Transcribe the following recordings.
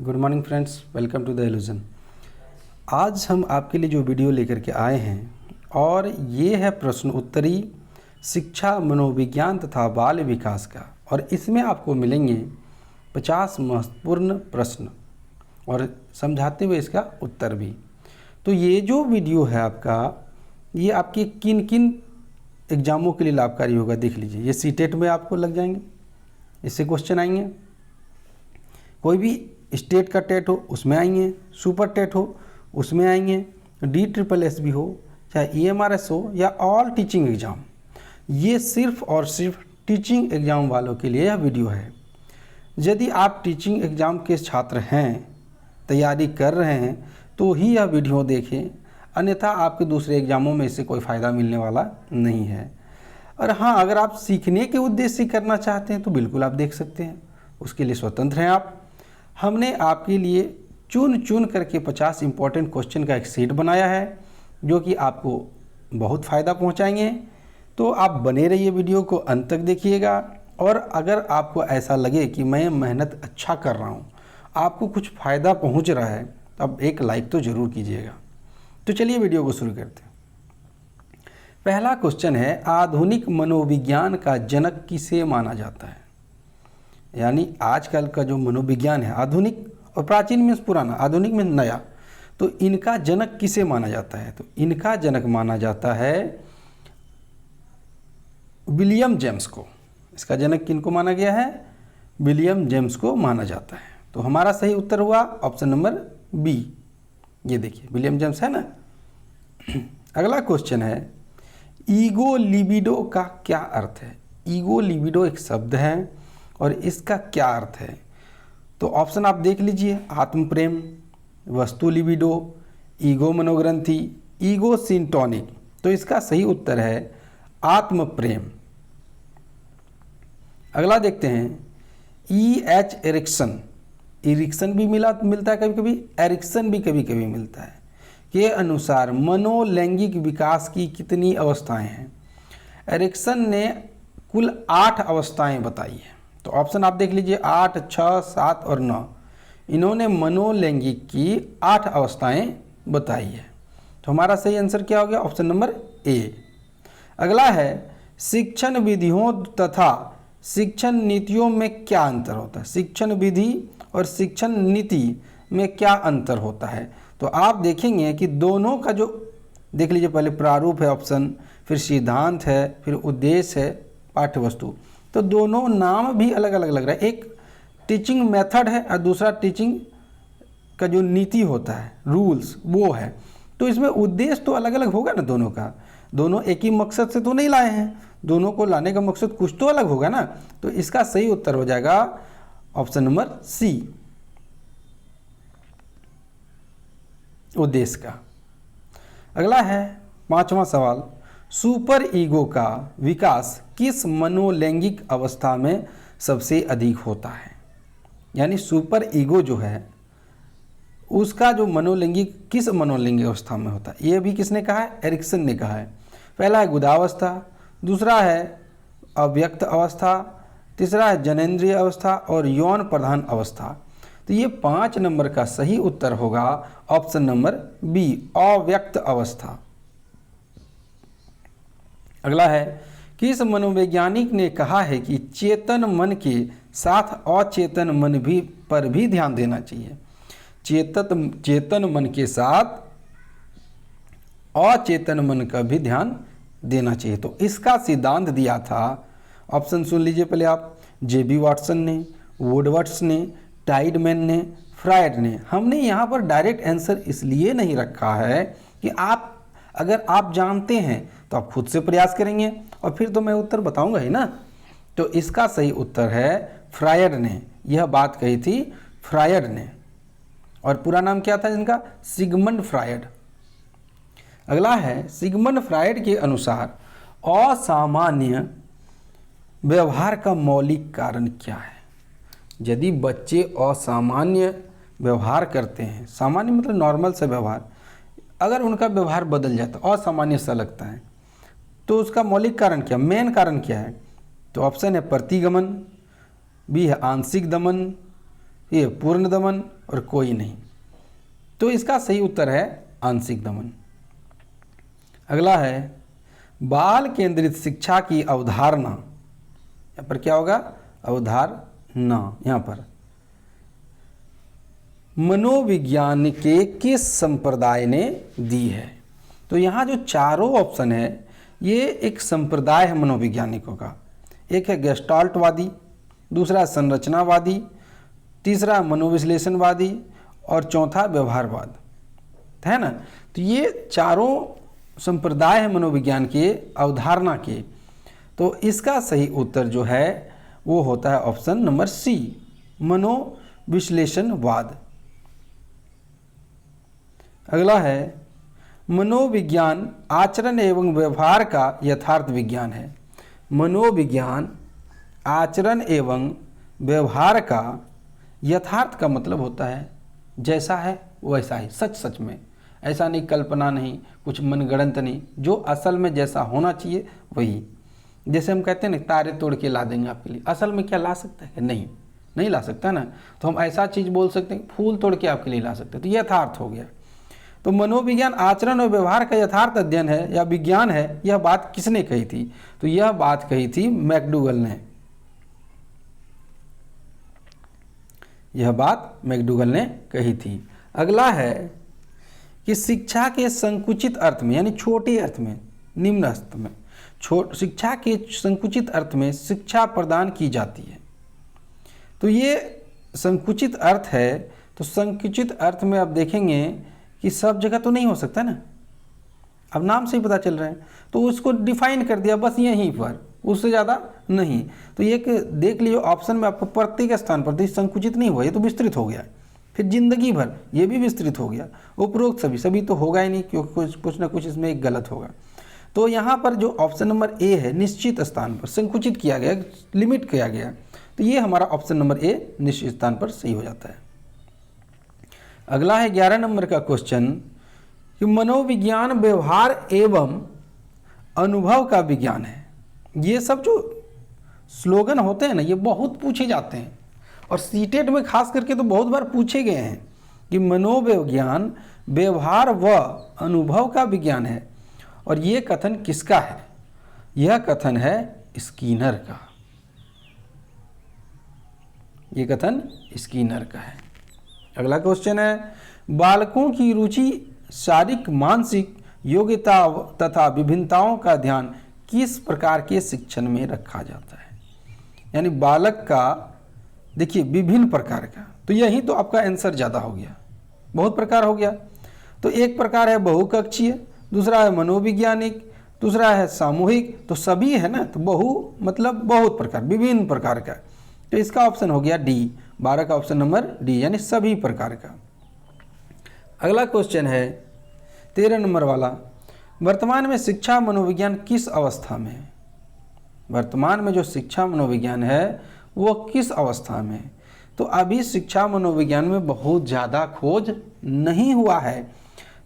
Good morning friends, welcome to the illusion. आज हम आपके लिए जो वीडियो लेकर के आए हैं और ये है प्रश्न उत्तरी शिक्षा, मनोविज्ञान तथा बाल विकास का, और इसमें आपको मिलेंगे 50 महत्वपूर्ण प्रश्न और समझाते हुए इसका उत्तर भी। तो ये जो वीडियो है आपका, ये आपके किन किन एग्ज़ामों के लिए लाभकारी होगा देख लीजिए। ये सीटेट में आपको लग जाएंगे, इससे क्वेश्चन आएंगे। कोई भी स्टेट का टेट हो उसमें आएंगे, सुपर टेट हो उसमें आएंगे, DSSS भी हो, चाहे EMRS हो या ऑल टीचिंग एग्ज़ाम, ये सिर्फ और सिर्फ टीचिंग एग्ज़ाम वालों के लिए यह वीडियो है। यदि आप टीचिंग एग्ज़ाम के छात्र हैं, तैयारी कर रहे हैं, तो ही यह वीडियो देखें, अन्यथा आपके दूसरे एग्ज़ामों में इससे कोई फ़ायदा मिलने वाला नहीं है। और हाँ, अगर आप सीखने के उद्देश्य से करना चाहते हैं तो बिल्कुल आप देख सकते हैं, उसके लिए स्वतंत्र हैं आप। हमने आपके लिए चुन करके 50 इंपॉर्टेंट क्वेश्चन का एक सेट बनाया है जो कि आपको बहुत फ़ायदा पहुंचाएंगे। तो आप बने रहिए, वीडियो को अंत तक देखिएगा। और अगर आपको ऐसा लगे कि मैं मेहनत अच्छा कर रहा हूं, आपको कुछ फ़ायदा पहुंच रहा है, तो आप एक लाइक तो ज़रूर कीजिएगा। तो चलिए वीडियो को शुरू करते हैं। पहला क्वेश्चन है, आधुनिक मनोविज्ञान का जनक किसे माना जाता है? यानी आजकल का जो मनोविज्ञान है, आधुनिक और प्राचीन मीन्स पुराना, आधुनिक मीन्स नया, तो इनका जनक किसे माना जाता है? तो इनका जनक माना जाता है विलियम जेम्स को। इसका जनक किनको माना गया है? विलियम जेम्स को माना जाता है। तो हमारा सही उत्तर हुआ ऑप्शन नंबर बी। ये देखिए, विलियम जेम्स है ना। अगला क्वेश्चन है, ईगो लिबिडो का क्या अर्थ है? ईगो लिबिडो एक शब्द है और इसका क्या अर्थ है? तो ऑप्शन आप देख लीजिए, आत्म प्रेम, वस्तु लिबिडो, ईगो मनोग्रंथि, ईगो सिंटोनिक। तो इसका सही उत्तर है आत्म प्रेम। अगला देखते हैं, EH एरिक्सन। एरिक्सन भी मिलता है कभी कभी, एरिक्सन भी कभी कभी मिलता है, के अनुसार मनोलैंगिक विकास की कितनी अवस्थाएं हैं? एरिक्सन ने कुल 8 अवस्थाएं बताई हैं। तो ऑप्शन आप देख लीजिए, 8, 6, 7 और 9। इन्होंने मनोलैंगिक की 8 अवस्थाएं बताई है। तो हमारा सही आंसर क्या हो गया? Option number A. अगला है, शिक्षण विधियों तथा शिक्षण नीतियों में क्या अंतर होता है? शिक्षण विधि और शिक्षण नीति में क्या अंतर होता है? तो आप देखेंगे कि दोनों का जो देख लीजिए, पहले प्रारूप है ऑप्शन, फिर सिद्धांत है, फिर उद्देश्य है, पाठ्य वस्तु। तो दोनों नाम भी अलग अलग लग रहा है। एक टीचिंग मेथड है और दूसरा टीचिंग का जो नीति होता है, रूल्स, वो है। तो इसमें उद्देश्य तो अलग अलग होगा ना दोनों का। दोनों एक ही मकसद से तो नहीं लाए हैं, दोनों को लाने का मकसद कुछ तो अलग होगा ना। तो इसका सही उत्तर हो जाएगा ऑप्शन नंबर सी, उद्देश्य का। अगला है 5वां सवाल, सुपर ईगो का विकास किस मनोलैंगिक अवस्था में सबसे अधिक होता है? यानी सुपर ईगो जो है उसका जो मनोलैंगिक किस मनोलैंगिक अवस्था में होता है? ये भी किसने कहा है? एरिक्सन ने कहा है। पहला है गुदावस्था, दूसरा है अव्यक्त अवस्था, तीसरा है जनेंद्रिय अवस्था और यौन प्रधान अवस्था। तो ये 5 नंबर का सही उत्तर होगा ऑप्शन नंबर बी, अव्यक्त अवस्था। अगला है, किस मनोवैज्ञानिक ने कहा है कि चेतन मन के साथ अचेतन मन पर भी ध्यान देना चाहिए? चेतन मन के साथ अचेतन मन का भी ध्यान देना चाहिए। तो इसका सिद्धांत दिया था, ऑप्शन सुन लीजिए पहले आप, JB वाटसन ने, वुडवर्ड्स ने, टाइडमैन ने, फ्रायड ने। हमने यहाँ पर डायरेक्ट आंसर इसलिए नहीं रखा है कि अगर आप जानते हैं तो आप खुद से प्रयास करेंगे और फिर तो मैं उत्तर बताऊंगा ही ना। तो इसका सही उत्तर है फ्रायड ने, यह बात कही थी फ्रायड ने। और पूरा नाम क्या था इनका? Sigmund Freud. अगला है, सिगमंड फ्रायड के अनुसार असामान्य व्यवहार का मौलिक कारण क्या है? यदि बच्चे असामान्य व्यवहार करते हैं, सामान्य मतलब नॉर्मल सा व्यवहार, अगर उनका व्यवहार बदल जाता है, असामान्य सा लगता है, तो उसका मौलिक कारण क्या, मेन कारण क्या है? तो ऑप्शन है प्रतिगमन, बी है आंशिक दमन, ये पूर्ण दमन और कोई नहीं। तो इसका सही उत्तर है आंशिक दमन। अगला है बाल केंद्रित शिक्षा की अवधारणा। यहाँ पर क्या होगा? अवधारणा। यहाँ पर मनोविज्ञान के किस संप्रदाय ने दी है? तो यहाँ जो चारों ऑप्शन है ये एक संप्रदाय है मनोवैज्ञानिकों का। एक है गेस्टाल्टवादी, दूसरा संरचनावादी, तीसरा मनोविश्लेषणवादी और चौथा व्यवहारवाद, है ना। तो ये चारों संप्रदाय है मनोविज्ञान के अवधारणा के। तो इसका सही उत्तर जो है वो होता है ऑप्शन नंबर सी, मनोविश्लेषणवाद। अगला है मनोविज्ञान आचरण एवं व्यवहार का यथार्थ विज्ञान है। मनोविज्ञान आचरण एवं व्यवहार का यथार्थ का मतलब होता है जैसा है वैसा ही, सच सच में, ऐसा नहीं कल्पना नहीं, कुछ मनगढ़ंत नहीं, जो असल में जैसा होना चाहिए वही। जैसे हम कहते हैं ना तारे तोड़ के ला देंगे आपके लिए, असल में क्या ला सकता है? नहीं ला सकता ना। तो हम ऐसा चीज़ बोल सकते हैं फूल तोड़ के आपके लिए ला सकते हैं, तो यथार्थ हो गया। तो मनोविज्ञान आचरण और व्यवहार का यथार्थ अध्ययन है या विज्ञान है, यह बात किसने कही थी? तो यह बात कही थी मैकडूगल ने। यह बात मैकडूगल ने कही थी। अगला है कि शिक्षा के संकुचित अर्थ में यानी छोटे अर्थ में, निम्न अर्थ में, शिक्षा के संकुचित अर्थ में शिक्षा प्रदान की जाती है। तो ये संकुचित अर्थ है। तो संकुचित अर्थ में आप देखेंगे कि सब जगह तो नहीं हो सकता ना, अब नाम से ही पता चल रहा है, तो उसको डिफाइन कर दिया बस यहीं पर, उससे ज़्यादा नहीं। तो ये देख लीजिए ऑप्शन में आपको प्रत्येक स्थान पर, तो संकुचित नहीं हुआ, ये तो विस्तृत हो गया। फिर जिंदगी भर ये भी विस्तृत हो गया। उपरोक्त सभी तो होगा ही नहीं, क्योंकि कुछ ना कुछ इसमें एक गलत होगा। तो यहाँ पर जो ऑप्शन नंबर ए है निश्चित स्थान पर संकुचित किया गया, लिमिट किया गया, तो ये हमारा ऑप्शन नंबर ए निश्चित स्थान पर सही हो जाता है। अगला है 11 नंबर का क्वेश्चन कि मनोविज्ञान व्यवहार एवं अनुभव का विज्ञान है। ये सब जो स्लोगन होते हैं ना ये बहुत पूछे जाते हैं और सीटेट में खास करके तो बहुत बार पूछे गए हैं कि मनोविज्ञान व्यवहार व अनुभव का विज्ञान है। और ये कथन किसका है? यह कथन है स्किनर का। ये कथन स्किनर का है। अगला क्वेश्चन है बालकों की रुचि शारीरिक मानसिक योग्यता तथा विभिन्नताओं का ध्यान किस प्रकार के शिक्षण में रखा जाता है? यानी बालक का देखिए विभिन्न प्रकार का, तो यही तो आपका आंसर ज़्यादा हो गया, बहुत प्रकार हो गया। तो एक प्रकार है बहुकक्षीय, दूसरा है मनोवैज्ञानिक, दूसरा है सामूहिक, तो सभी है ना, तो बहु मतलब बहुत प्रकार, विभिन्न प्रकार का। तो इसका ऑप्शन हो गया डी, 12 का ऑप्शन नंबर डी, यानी सभी प्रकार का। अगला क्वेश्चन है 13 नंबर वाला, वर्तमान में शिक्षा मनोविज्ञान किस अवस्था में है? वर्तमान में जो शिक्षा मनोविज्ञान है वो किस अवस्था में है? तो अभी शिक्षा मनोविज्ञान में बहुत ज़्यादा खोज नहीं हुआ है।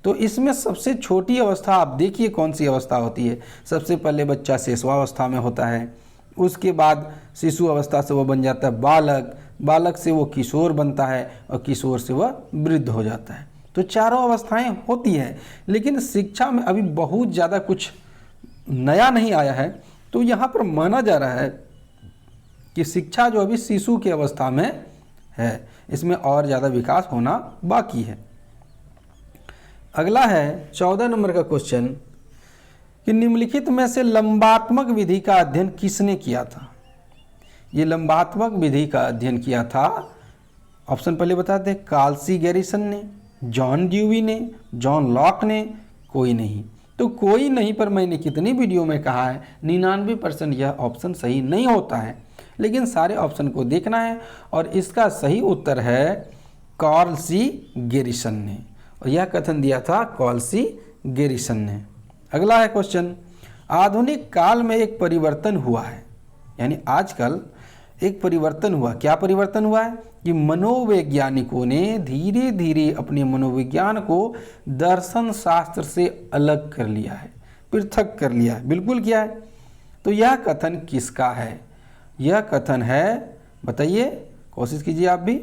तो इसमें सबसे छोटी अवस्था आप देखिए कौन सी अवस्था होती है। सबसे पहले बच्चा शिशुअवस्था में होता है, उसके बाद शिशु अवस्था से वो बन जाता है बालक, बालक से वो किशोर बनता है और किशोर से वह वृद्ध हो जाता है। तो चारों अवस्थाएं होती है, लेकिन शिक्षा में अभी बहुत ज़्यादा कुछ नया नहीं आया है। तो यहाँ पर माना जा रहा है कि शिक्षा जो अभी शिशु की अवस्था में है, इसमें और ज़्यादा विकास होना बाकी है। अगला है 14 नंबर का क्वेश्चन कि निम्नलिखित में से लंबात्मक विधि का अध्ययन किसने किया था? ये लंबात्मक विधि का अध्ययन किया था, ऑप्शन पहले बता दें, कार्ल सी गैरिसन ने, जॉन ड्यूवी ने, जॉन लॉक ने, कोई नहीं। तो कोई नहीं पर मैंने कितनी वीडियो में कहा है 99% यह ऑप्शन सही नहीं होता है, लेकिन सारे ऑप्शन को देखना है। और इसका सही उत्तर है कार्ल सी गैरिसन ने, और यह कथन दिया था कार्ल सी गैरिसन ने। अगला है क्वेश्चन, आधुनिक काल में एक परिवर्तन हुआ है, यानी आजकल एक परिवर्तन हुआ। क्या परिवर्तन हुआ है? कि मनोवैज्ञानिकों ने धीरे धीरे अपने मनोविज्ञान को दर्शन शास्त्र से अलग कर लिया है, पृथक कर लिया है। बिल्कुल किया है। तो यह कथन किसका है? यह कथन है, बताइए, कोशिश कीजिए आप भी।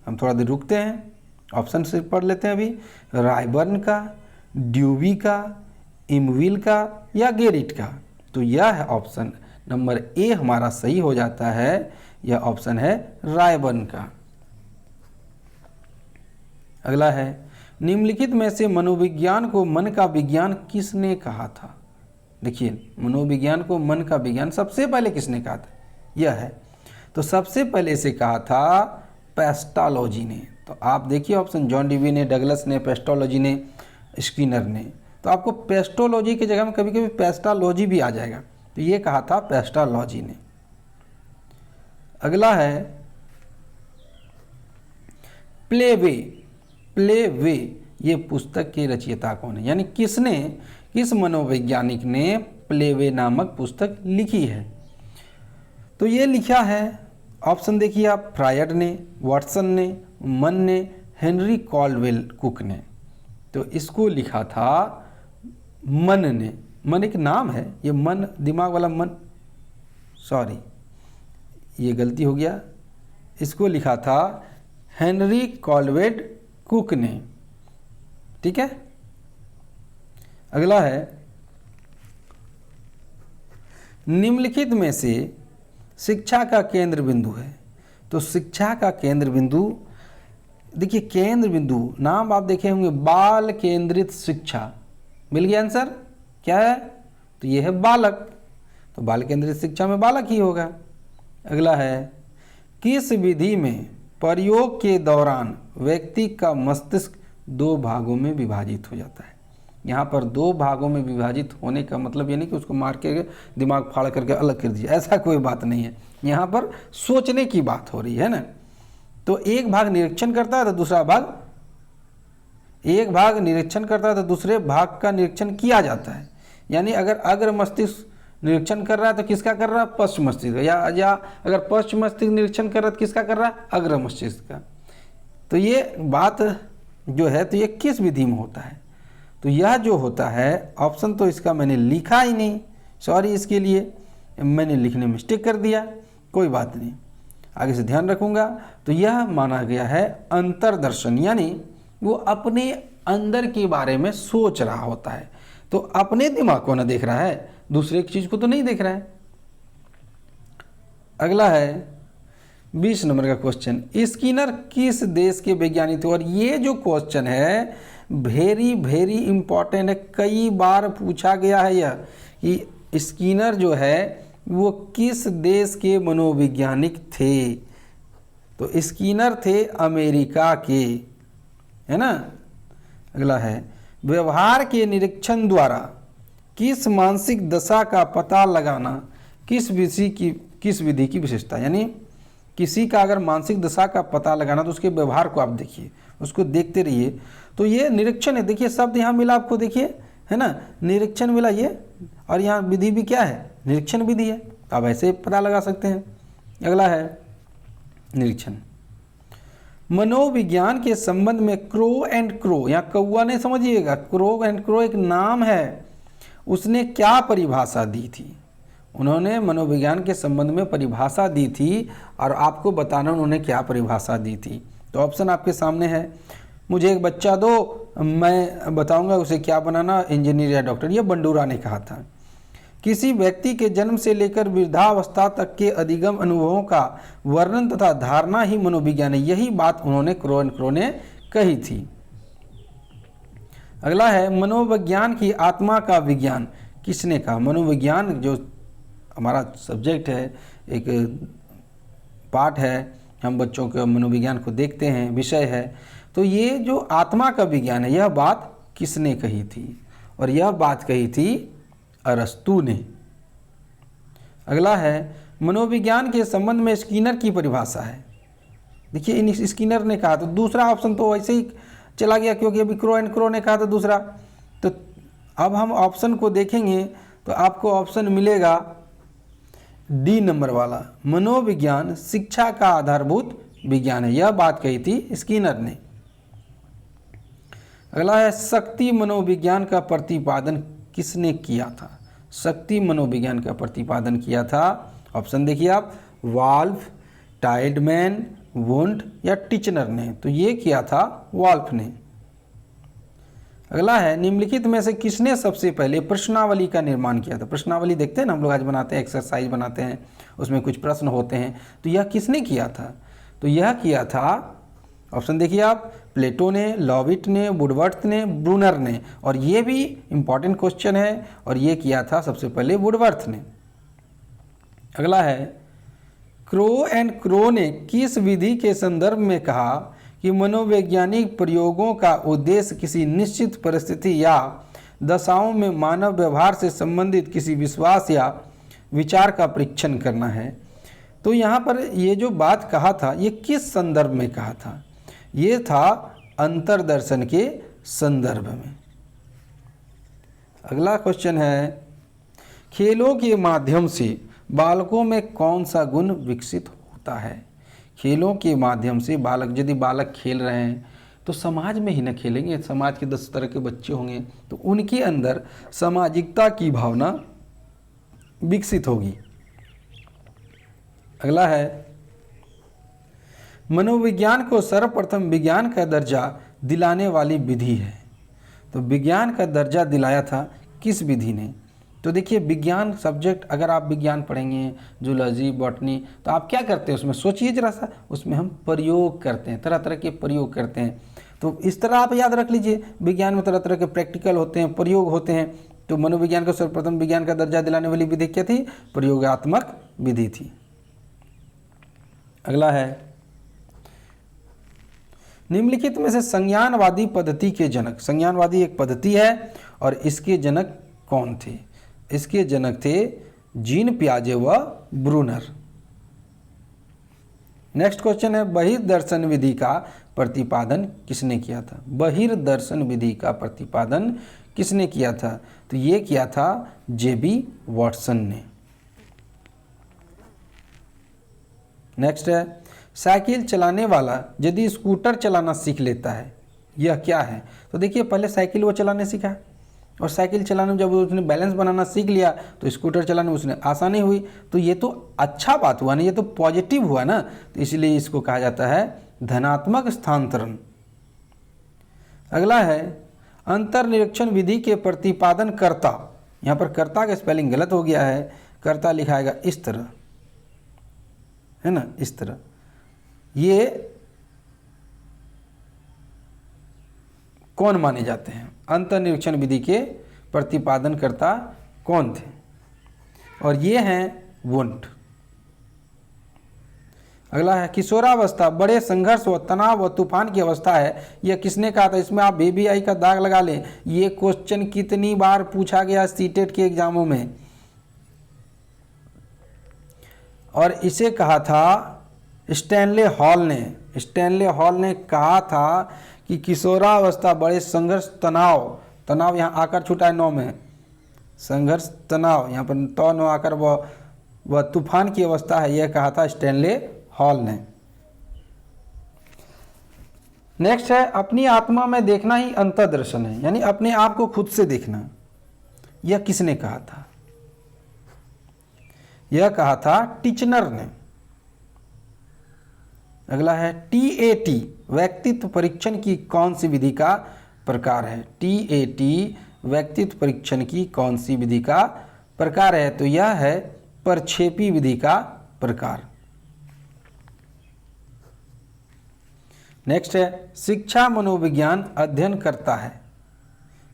हम थोड़ा देर रुकते हैं, ऑप्शन से पढ़ लेते हैं अभी। रायबर्न का, ड्यूवी का, इमविल का या गेरिट का। तो यह है ऑप्शन नंबर ए हमारा सही हो जाता है। यह ऑप्शन है रायबर्न का। अगला है, निम्नलिखित में से मनोविज्ञान को मन का विज्ञान किसने कहा था? देखिए, मनोविज्ञान को मन का विज्ञान सबसे पहले किसने कहा था? यह है। तो सबसे पहले इसे कहा था पेस्टालॉजी ने। तो आप देखिए ऑप्शन, जॉन डीवी ने, डगलस ने, पेस्टालॉजी ने, स्किनर ने। तो आपको पेस्टोलॉजी की जगह में कभी कभी पेस्टालॉजी भी आ जाएगा। तो ये कहा था पेस्टालॉजी ने। अगला है प्लेवे। प्लेवे ये पुस्तक के रचयिता कौन है? यानी किस मनोवैज्ञानिक ने प्लेवे नामक पुस्तक लिखी है? तो ये लिखा है, ऑप्शन देखिए आप, फ्रायड ने, वाटसन ने, मन ने, हेनरी कॉल्डवेल कुक ने। तो इसको लिखा था मन ने। मन एक नाम है, ये मन दिमाग वाला मन, सॉरी ये गलती हो गया, इसको लिखा था हेनरी कॉल्डवेल कुक ने। ठीक है। अगला है, निम्नलिखित में से शिक्षा का केंद्र बिंदु है। तो शिक्षा का केंद्र बिंदु, देखिए केंद्र बिंदु नाम आप देखे होंगे, बाल केंद्रित शिक्षा। मिल गया आंसर, क्या है? तो ये है बालक। तो बाल केंद्रित शिक्षा में बालक ही होगा। अगला है, किस विधि में प्रयोग के दौरान व्यक्ति का मस्तिष्क दो भागों में विभाजित हो जाता है? यहाँ पर दो भागों में विभाजित होने का मतलब ये नहीं कि उसको मार के दिमाग फाड़ करके अलग कर दिया, ऐसा कोई बात नहीं है। यहाँ पर सोचने की बात हो रही है ना। तो एक भाग निरीक्षण करता है तो दूसरा भाग, एक भाग निरीक्षण करता है तो दूसरे भाग का निरीक्षण किया जाता है। यानी अगर अग्र मस्तिष्क निरीक्षण कर रहा है तो किसका कर रहा है? पश्च मस्तिष्क। या अगर पश्च मस्तिष्क निरीक्षण कर रहा है तो किसका कर रहा है? अग्र मस्तिष्क का। तो ये बात जो है, तो ये किस विधि में होता है? तो यह जो होता है, ऑप्शन तो इसका मैंने लिखा ही नहीं, सॉरी, इसके लिए मैंने लिखने में मिस्टेक कर दिया, कोई बात नहीं, आगे से ध्यान रखूंगा। तो यह माना गया है अंतर्दर्शन, यानी वो अपने अंदर के बारे में सोच रहा होता है। तो अपने दिमाग को ना देख रहा है, दूसरे की चीज को तो नहीं देख रहा है। अगला है 20 नंबर का क्वेश्चन, स्किनर किस देश के वैज्ञानिक थे? और ये जो क्वेश्चन है वेरी वेरी इंपॉर्टेंट है, कई बार पूछा गया है यह, कि स्किनर जो है वो किस देश के मनोवैज्ञानिक थे? तो स्किनर थे अमेरिका के, है ना। अगला है, व्यवहार के निरीक्षण द्वारा किस मानसिक दशा का पता लगाना किस विधि की विशेषता? यानी किसी का अगर मानसिक दशा का पता लगाना तो उसके व्यवहार को आप देखिए, उसको देखते रहिए। तो ये निरीक्षण है, देखिए शब्द यहाँ मिला आपको, देखिए है ना, निरीक्षण मिला ये, और यहाँ विधि भी क्या है? निरीक्षण विधि है। तो आप ऐसे पता लगा सकते हैं। अगला है निरीक्षण, मनोविज्ञान के संबंध में क्रो एंड क्रो, यहाँ कौआ नहीं समझिएगा, क्रो एंड क्रो एक नाम है, उसने क्या परिभाषा दी थी? उन्होंने मनोविज्ञान के संबंध में परिभाषा दी थी, और आपको बताना उन्होंने क्या परिभाषा दी थी। तो ऑप्शन आपके सामने है, मुझे एक बच्चा दो, मैं बताऊंगा उसे क्या बनाना, इंजीनियर या डॉक्टर। ये बंडूरा ने कहा था। किसी व्यक्ति के जन्म से लेकर वृद्धावस्था तक के अधिगम अनुभवों का वर्णन तथा धारणा ही मनोविज्ञान है, यही बात उन्होंने क्रो एंड क्रो ने कही थी। अगला है, मनोविज्ञान की आत्मा का विज्ञान किसने कहा? मनोविज्ञान जो हमारा सब्जेक्ट है, एक पार्ट है, हम बच्चों के मनोविज्ञान को देखते हैं, विषय है। तो ये जो आत्मा का विज्ञान है, यह बात किसने कही थी? और यह बात कही थी अरस्तु ने। अगला है, मनोविज्ञान के संबंध में स्किनर की परिभाषा है। देखिए इन स्किनर ने कहा, तो दूसरा ऑप्शन तो वैसे ही चला गया, क्योंकि अभी क्रो एंड क्रो ने कहा था दूसरा। तो अब हम ऑप्शन को देखेंगे तो आपको ऑप्शन मिलेगा डी नंबर वाला, मनोविज्ञान शिक्षा का आधारभूत विज्ञान है, यह बात कही थी स्किनर ने। अगला है, शक्ति मनोविज्ञान का प्रतिपादन किसने किया था? शक्ति मनोविज्ञान का प्रतिपादन किया था, ऑप्शन देखिए आप, वाल्फ, टाइल्डमैन, वुंड या टिचनर ने? तो ये किया था वॉल्फ ने। अगला है, निम्नलिखित में से किसने सबसे पहले प्रश्नावली का निर्माण किया था? प्रश्नावली देखते हैं ना हम लोग आज बनाते हैं, एक्सरसाइज बनाते हैं, उसमें कुछ प्रश्न होते हैं, तो यह किसने किया था? तो यह किया था, ऑप्शन देखिए आप, प्लेटो ने, लॉविट ने, वुडवर्थ ने, ब्रूनर ने। और ये भी इंपॉर्टेंट क्वेश्चन है, और ये किया था सबसे पहले वुडवर्थ ने। अगला है, क्रो एंड क्रो ने किस विधि के संदर्भ में कहा कि मनोवैज्ञानिक प्रयोगों का उद्देश्य किसी निश्चित परिस्थिति या दशाओं में मानव व्यवहार से संबंधित किसी विश्वास या विचार का परीक्षण करना है? तो यहाँ पर ये जो बात कहा था, ये किस संदर्भ में कहा था? ये था अंतर्दर्शन के संदर्भ में। अगला क्वेश्चन है, खेलों के माध्यम से बालकों में कौन सा गुण विकसित होता है? खेलों के माध्यम से बालक, यदि बालक खेल रहे हैं तो समाज में ही न खेलेंगे, समाज के 10 तरह के बच्चे होंगे, तो उनके अंदर सामाजिकता की भावना विकसित होगी। अगला है, मनोविज्ञान को सर्वप्रथम विज्ञान का दर्जा दिलाने वाली विधि है। तो विज्ञान का दर्जा दिलाया था किस विधि ने? तो देखिए, विज्ञान सब्जेक्ट अगर आप विज्ञान पढ़ेंगे, जूलॉजी, बॉटनी, तो आप क्या करते हैं उसमें? सोचिए जरा सा, उसमें हम प्रयोग करते हैं, तरह तरह के प्रयोग करते हैं। तो इस तरह आप याद रख लीजिए, विज्ञान में तरह तरह के प्रैक्टिकल होते हैं, प्रयोग होते हैं। तो मनोविज्ञान को सर्वप्रथम विज्ञान का दर्जा दिलाने वाली विधि क्या थी? प्रयोगात्मक विधि थी। अगला है, निम्नलिखित में से संज्ञानवादी पद्धति के जनक, संज्ञानवादी एक पद्धति है और इसके जनक कौन थे? इसके जनक थे जीन पियाजे व ब्रूनर। नेक्स्ट क्वेश्चन है, बहिर्दर्शन विधि का प्रतिपादन किसने किया था? बहिर्दर्शन विधि का प्रतिपादन किसने किया था? तो ये किया था जेबी वॉटसन ने। नेक्स्ट है, साइकिल चलाने वाला यदि स्कूटर चलाना सीख लेता है, यह क्या है? तो देखिए, पहले साइकिल वो चलाने सीखा, और साइकिल चलाने में जब उसने बैलेंस बनाना सीख लिया तो स्कूटर चलाने में उसने आसानी हुई। तो ये तो अच्छा बात हुआ ना, ये तो पॉजिटिव हुआ ना, तो इसलिए इसको कहा जाता है धनात्मक स्थानांतरण। अगला है, अंतर्निरीक्षण विधि के प्रतिपादन कर्ता, यहाँ पर कर्ता का स्पेलिंग गलत हो गया है, कर्ता लिखाएगा इस तरह, है ना, इस तरह। ये कौन माने जाते हैं? अंतर्निरीक्षण विधि के प्रतिपादनकर्ता कौन थे? और ये हैं वुंड। अगला है, किशोरावस्था बड़े संघर्ष व तनाव व तूफान की अवस्था है, यह किसने कहा था? इसमें आप बेबी आई का दाग लगा लें। ये क्वेश्चन कितनी बार पूछा गया सीटेट के एग्जामों में, और इसे कहा था स्टैनले हॉल ने। स्टैनले हॉल ने कहा था कि किशोरावस्था बड़े संघर्ष तनाव, तनाव यहाँ आकर छूटा है 9 में, संघर्ष तनाव यहाँ पर तो 9 आकर वह तूफान की अवस्था है, यह कहा था स्टैनले हॉल ने। नेक्स्ट है, अपनी आत्मा में देखना ही अंतर्दर्शन है, यानी अपने आप को खुद से देखना, यह किसने कहा था? यह कहा था टिचनर ने। अगला है, TAT व्यक्तित्व परीक्षण की कौन सी विधि का प्रकार है? TAT व्यक्तित्व परीक्षण की कौन सी विधि का प्रकार है? तो यह है प्रक्षेपी विधि का प्रकार। नेक्स्ट है, शिक्षा मनोविज्ञान अध्ययन करता है,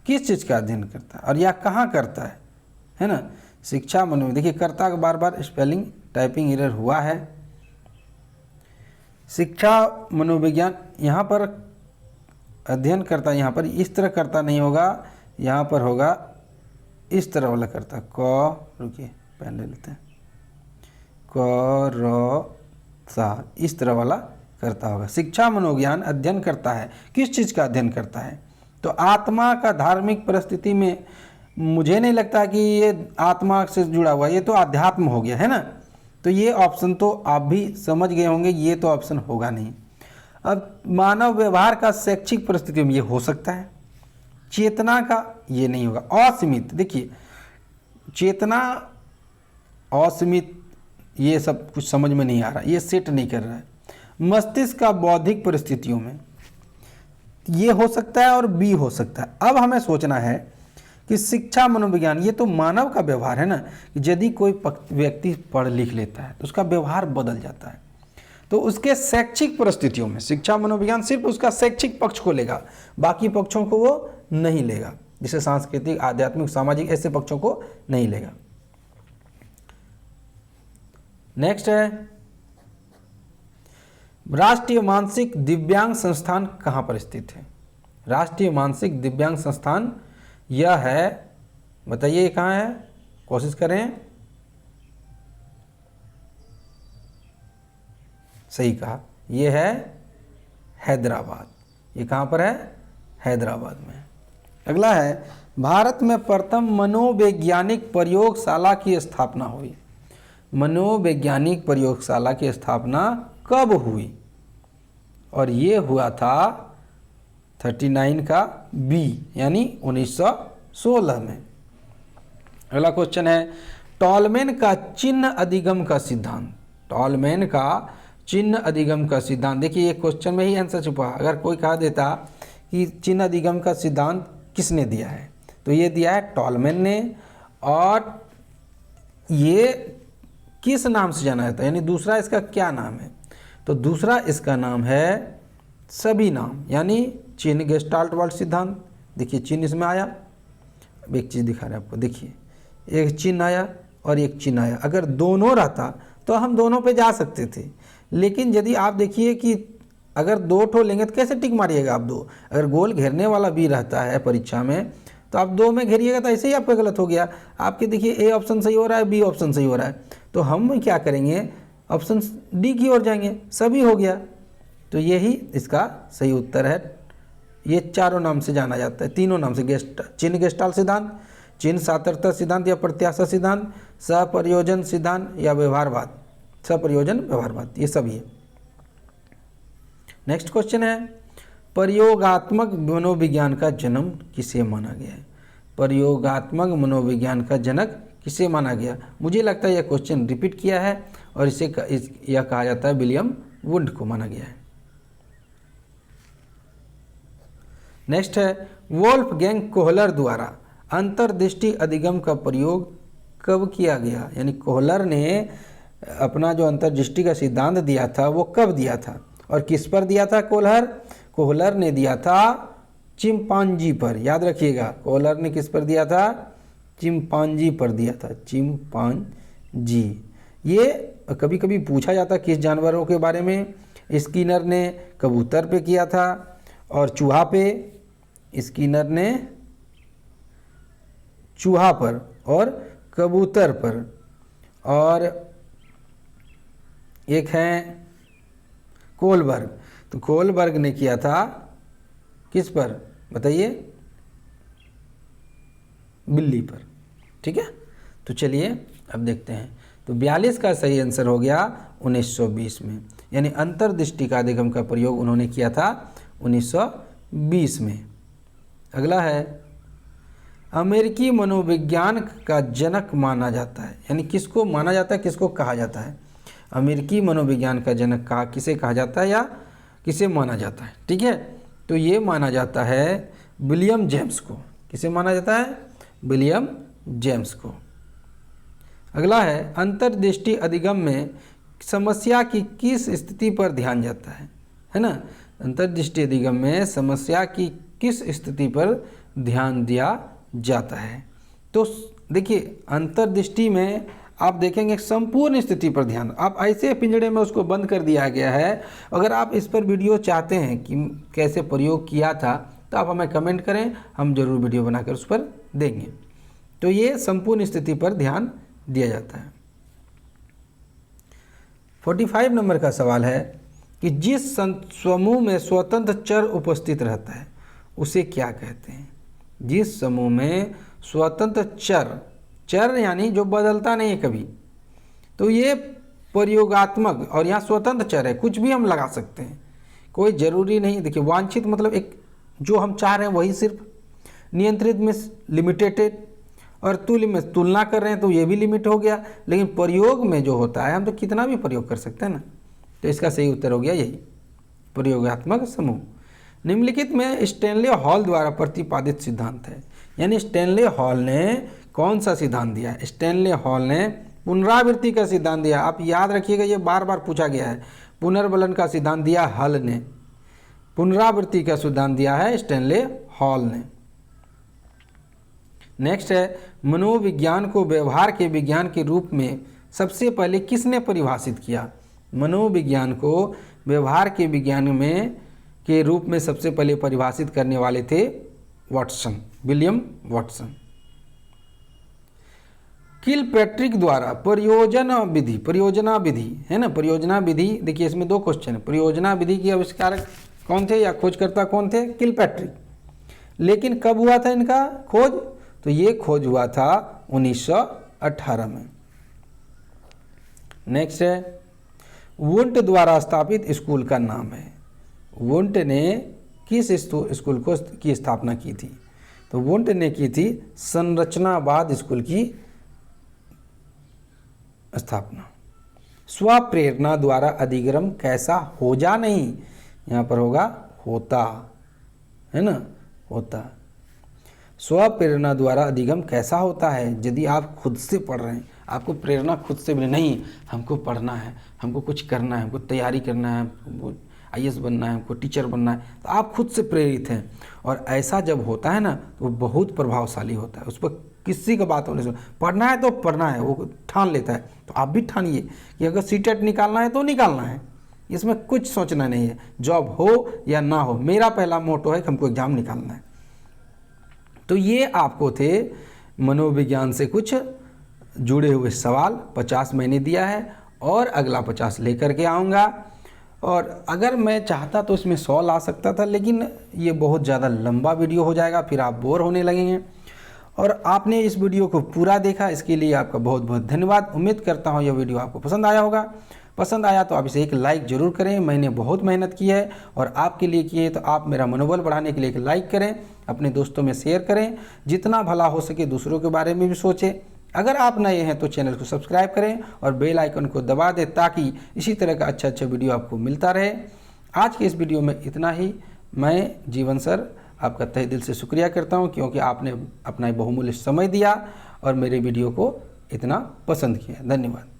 किस चीज़ का अध्ययन करता है और यह कहाँ करता है ना? शिक्षा मनोविज्ञान, देखिए कर्ता का बार बार स्पेलिंग टाइपिंग एरर हुआ है। शिक्षा मनोविज्ञान यहाँ पर अध्ययन करता, यहाँ पर इस तरह करता नहीं होगा, यहाँ पर होगा इस तरह वाला करता, रुकिए पेन ले लेते हैं, इस तरह वाला करता होगा। शिक्षा मनोविज्ञान अध्ययन करता है, किस चीज़ का अध्ययन करता है? तो आत्मा का धार्मिक परिस्थिति में मुझे नहीं लगता कि ये आत्मा से जुड़ा हुआ, ये तो अध्यात्म हो गया है ना। तो ये ऑप्शन तो आप भी समझ गए होंगे, ये तो ऑप्शन होगा नहीं। अब मानव व्यवहार का शैक्षिक परिस्थितियों में ये हो सकता है, चेतना का ये नहीं होगा। असीमित, देखिए चेतना असीमित, ये सब कुछ समझ में नहीं आ रहा, ये सेट नहीं कर रहा है। मस्तिष्क का बौद्धिक परिस्थितियों में। ये हो सकता है और बी हो सकता है। अब हमें सोचना है कि शिक्षा मनोविज्ञान, ये तो मानव का व्यवहार है ना, कि यदि कोई व्यक्ति पढ़ लिख लेता है तो उसका व्यवहार बदल जाता है। तो उसके शैक्षिक परिस्थितियों में शिक्षा मनोविज्ञान सिर्फ उसका शैक्षिक पक्ष को लेगा, बाकी पक्षों को वो नहीं लेगा, जैसे सांस्कृतिक, आध्यात्मिक, सामाजिक, ऐसे पक्षों को नहीं लेगा। नेक्स्ट है, राष्ट्रीय मानसिक दिव्यांग संस्थान कहाँ पर स्थित है? राष्ट्रीय मानसिक दिव्यांग संस्थान यह है, बताइए कहाँ है, कोशिश करें। सही कहा, यह है हैदराबाद। ये कहाँ पर है? हैदराबाद में। अगला है, भारत में प्रथम मनोवैज्ञानिक प्रयोगशाला की स्थापना हुई। मनोवैज्ञानिक प्रयोगशाला की स्थापना कब हुई? और ये हुआ था 39 का बी, यानी 1916 में। अगला क्वेश्चन है, टॉलमेन का चिन्ह अधिगम का सिद्धांत। टॉलमेन का चिन्ह अधिगम का सिद्धांत, देखिए ये क्वेश्चन में ही आंसर छुपा। अगर कोई कहा देता कि चिन्ह अधिगम का सिद्धांत किसने दिया है, तो ये दिया है टॉलमेन ने। और ये किस नाम से जाना जाता है, यानी दूसरा इसका क्या नाम है? तो दूसरा इसका नाम है सभी नाम, यानी चिन्ह गेस्टाल्ट वाल्ट सिद्धांत। देखिए चिन्ह इसमें आया, अब एक चीज़ दिखा रहे हैं आपको, देखिए एक चिन्ह आया और एक चिन्ह आया। अगर दोनों रहता तो हम दोनों पे जा सकते थे, लेकिन यदि आप देखिए कि अगर दो ठो लेंगे तो कैसे टिक मारिएगा आप दो? अगर गोल घेरने वाला भी रहता है परीक्षा में तो आप दो में घेरिएगा, तो ऐसे ही आपका गलत हो गया। आपके देखिए ए ऑप्शन सही हो रहा है, बी ऑप्शन सही हो रहा है, तो हम क्या करेंगे, ऑप्शन डी की ओर जाएंगे, सभी हो गया। तो यही इसका सही उत्तर है। ये चारों नाम से जाना जाता है, तीनों नाम से, चिन्ह गेस्टाल्ट सिद्धांत, चिन्ह सार्थकता सिद्धांत या प्रत्याशा सिद्धांत, सप्रयोजन सिद्धांत या व्यवहारवाद, सप्रयोजन व्यवहारवाद, ये सभी है। नेक्स्ट क्वेश्चन है, प्रयोगात्मक मनोविज्ञान का जन्म किसे माना गया है? प्रयोगात्मक मनोविज्ञान का जनक किसे माना गया? मुझे लगता है यह क्वेश्चन रिपीट किया है और यह कहा जाता है विलियम वुड को माना गया है। नेक्स्ट है, वोल्फगैंग कोहलर द्वारा अंतर्दृष्टि अधिगम का प्रयोग कब किया गया? यानी कोहलर ने अपना जो अंतर्दृष्टि का सिद्धांत दिया था वो कब दिया था और किस पर दिया था? कोहलर ने दिया था चिंपांजी पर। याद रखिएगा, कोहलर ने किस पर दिया था? चिंपांजी पर दिया था, चिंपांजी। ये कभी कभी पूछा जाता किस जानवरों के बारे में। स्किनर ने कबूतर पे किया था और चूहा पे, स्किनर ने चूहा पर और कबूतर पर। और एक है कोलबर्ग, तो कोलबर्ग ने किया था किस पर बताइए? बिल्ली पर। ठीक है, तो चलिए अब देखते हैं। तो 42 का सही आंसर हो गया 1920 में, यानी अंतर्दृष्टि का अधिगम का प्रयोग उन्होंने किया था 1920 में। अगला है, अमेरिकी मनोविज्ञान का जनक माना जाता है, यानी किसको माना जाता है, किसको कहा जाता है? अमेरिकी मनोविज्ञान का जनक किसे कहा जाता है या किसे माना जाता है? ठीक है, तो ये माना जाता है विलियम जेम्स को। किसे माना जाता है? विलियम जेम्स को। अगला है, अंतर्दृष्टि अधिगम में समस्या की किस स्थिति पर ध्यान जाता है ना? अंतर्दृष्टि अधिगम में समस्या की किस स्थिति पर ध्यान दिया जाता है? तो देखिए अंतर्दृष्टि में आप देखेंगे संपूर्ण स्थिति पर ध्यान, आप ऐसे पिंजड़े में उसको बंद कर दिया गया है। अगर आप इस पर वीडियो चाहते हैं कि कैसे प्रयोग किया था तो आप हमें कमेंट करें, हम जरूर वीडियो बनाकर उस पर देंगे। तो ये संपूर्ण स्थिति पर ध्यान दिया जाता है। 45 नंबर का सवाल है कि जिस समूह में स्वतंत्र चर उपस्थित रहता है उसे क्या कहते हैं? जिस समूह में स्वतंत्र चर यानी जो बदलता नहीं है कभी, तो ये प्रयोगात्मक, और यहाँ स्वतंत्र चर है, कुछ भी हम लगा सकते हैं, कोई ज़रूरी नहीं। देखिए वांछित मतलब एक जो हम चाह रहे हैं वही सिर्फ, नियंत्रित में लिमिटेड, और तुल्य में तुलना कर रहे हैं तो ये भी लिमिट हो गया। लेकिन प्रयोग में जो होता है हम तो कितना भी प्रयोग कर सकते हैं ना। तो इसका सही उत्तर हो गया यही, प्रयोगात्मक समूह। निम्नलिखित में स्टैनले हॉल द्वारा प्रतिपादित सिद्धांत है, यानी स्टैनले हॉल ने कौन सा सिद्धांत दिया है? स्टैनले हॉल ने पुनरावृत्ति का सिद्धांत दिया। आप याद रखिएगा, ये बार बार पूछा गया है। पुनर्बलन का सिद्धांत दिया हल ने, पुनरावृत्ति का सिद्धांत दिया है स्टैनले हॉल ने। नेक्स्ट है, मनोविज्ञान को व्यवहार के विज्ञान के रूप में सबसे पहले किसने परिभाषित किया? मनोविज्ञान को व्यवहार के विज्ञान में के रूप में सबसे पहले परिभाषित करने वाले थे वाटसन, विलियम वाटसन। किलपैट्रिक द्वारा परियोजना विधि है ना, परियोजना विधि। देखिए इसमें दो क्वेश्चन है। परियोजना विधि की आविष्कारक कौन थे या खोजकर्ता कौन थे? किलपैट्रिक। लेकिन कब हुआ था इनका खोज? तो ये खोज हुआ था 1918 में। नेक्स्ट है, वुंट द्वारा स्थापित स्कूल का नाम है। वुंट ने किस स्कूल को की स्थापना की थी? तो वुंट ने की थी संरचनावाद स्कूल की स्थापना। स्वप्रेरणा द्वारा अधिगम कैसा हो जा, नहीं यहाँ पर होगा होता, है ना, होता। स्वप्रेरणा द्वारा अधिगम कैसा होता है? यदि आप खुद से पढ़ रहे हैं, आपको प्रेरणा खुद से मिले, नहीं हमको पढ़ना है, हमको कुछ करना है, हमको तैयारी करना है, हमको IAS बनना है, हमको टीचर बनना है, तो आप खुद से प्रेरित हैं। और ऐसा जब होता है ना तो वो बहुत प्रभावशाली होता है। उस पर किसी का बात होने से, पढ़ना है तो पढ़ना है, वो ठान लेता है। तो आप भी ठानिए कि अगर सीटेट निकालना है तो निकालना है, इसमें कुछ सोचना नहीं है, जॉब हो या ना हो। मेरा पहला मोटो है कि हमको एग्जाम निकालना है। तो ये आपको थे मनोविज्ञान से कुछ जुड़े हुए सवाल। 50 मैंने दिया है और अगला 50 लेकर के आऊँगा। और अगर मैं चाहता तो इसमें 100 ला सकता था, लेकिन ये बहुत ज़्यादा लंबा वीडियो हो जाएगा, फिर आप बोर होने लगेंगे। और आपने इस वीडियो को पूरा देखा, इसके लिए आपका बहुत बहुत धन्यवाद। उम्मीद करता हूँ यह वीडियो आपको पसंद आया होगा। पसंद आया तो आप इसे एक लाइक ज़रूर करें। मैंने बहुत मेहनत की है और आपके लिए की है, तो आप मेरा मनोबल बढ़ाने के लिए एक लाइक करें, अपने दोस्तों में शेयर करें, जितना भला हो सके दूसरों के बारे में भी सोचें। अगर आप नए हैं तो चैनल को सब्सक्राइब करें और बेल आइकन को दबा दें, ताकि इसी तरह का अच्छा वीडियो आपको मिलता रहे। आज के इस वीडियो में इतना ही। मैं जीवन सर आपका तहे दिल से शुक्रिया करता हूं, क्योंकि आपने अपना बहुमूल्य समय दिया और मेरे वीडियो को इतना पसंद किया। धन्यवाद।